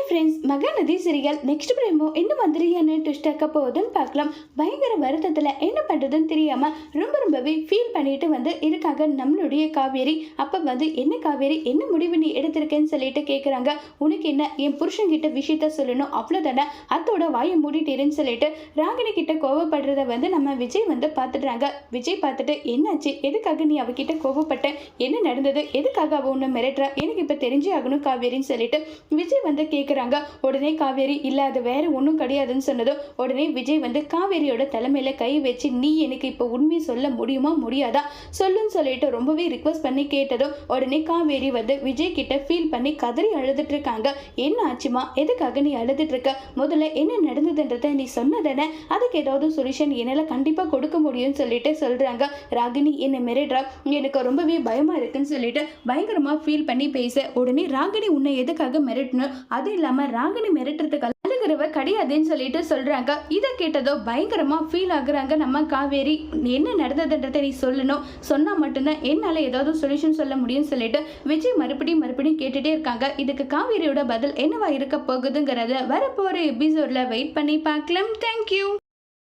Friends, Mahanadi serial next பிரேமோ என்ன மாதிரியான twist ஆக்க போகுதுன்னு பார்க்கலாம். பயங்கர வருத்தத்தில் என்ன பண்ணுறதுன்னு தெரியாமல் ரொம்பவே ஃபீல் பண்ணிட்டு இருக்காங்க நம்மளுடைய காவேரி. அப்போ என்ன காவேரி, என்ன முடிவு நீ எடுத்திருக்கேன்னு சொல்லிட்டு கேட்குறாங்க. உனக்கு என்ன, என் புருஷன்கிட்ட விஷயத்த சொல்லணும் அவ்வளோதானே, அதோட வாயை மூடிட்டேருன்னு சொல்லிட்டு ராகினி கிட்ட கோவப்படுறத நம்ம விஜய் பார்த்துடுறாங்க. விஜய் பார்த்துட்டு, என்னாச்சு, எதுக்காக நீ அவகிட்ட கோவப்பட்ட, என்ன நடந்தது, எதுக்காக அவ உன்னை மிரட்டுற, எனக்கு இப்போ தெரிஞ்சே ஆகணும் காவேரின்னு சொல்லிட்டு விஜய் கேட்குறாங்க. உடனே காவேரி, இல்லை அது வேற ஒன்றும் கிடையாதுன்னு சொன்னதும் உடனே விஜய் காவேரியோட தலைமையில கை வச்சு, நீ எனக்கு இப்போ உண்மையை சொல்ல முடியுமா முடியாதா சொல்லுன்னு சொல்லிட்டு ரொம்பவே ரிக்வஸ்ட் பண்ணி கேட்டதும் உடனே காவேரி விஜய் கிட்ட ஃபீல் பண்ணி கதறி அழுதுட்டு இருக்காங்க. என்ன ஆச்சுமா, எதுக்காக நீ அழுதுட்டு இருக்க, முதல்ல என்ன நடந்ததுன்றத நீ சொன்னதானே, அதுக்கு ஏதாவது சொல்யூஷன் என்னால் கண்டிப்பாக கொடுக்க முடியும்னு சொல்லிட்டு சொல்றாங்க. ராகினி என்னை மிரட்டுறா, எனக்கு ரொம்பவே பயமா இருக்குன்னு சொல்லிட்டு பயங்கரமா ஃபீல் பண்ணி பேச, உடனே ராகினி உன்னை எதுக்காக மிரட்டணும், அது இல்லாம ராகினி மிரட்டுறதுக்கு அழுகிறவ கிடையாதுன்னு சொல்லிட்டு சொல்றாங்க. இதை கேட்டதோ பயங்கரமா ஃபீல் ஆகுறாங்க நம்ம காவேரி. என்ன நடந்ததுன்றதை நீ சொல்லணும், சொன்னா மட்டும்தான் என்னால ஏதாவது சொல்யூஷன் சொல்ல முடியும்னு சொல்லிட்டு விஜய் மறுபடியும் கேட்டுட்டே இருக்காங்க. இதுக்கு காவேரியோட பதில் என்னவா இருக்க போகுதுங்கிறத வரப்போற எபிசோட்ல வெயிட் பண்ணி பார்க்கலாம். தேங்க்யூ.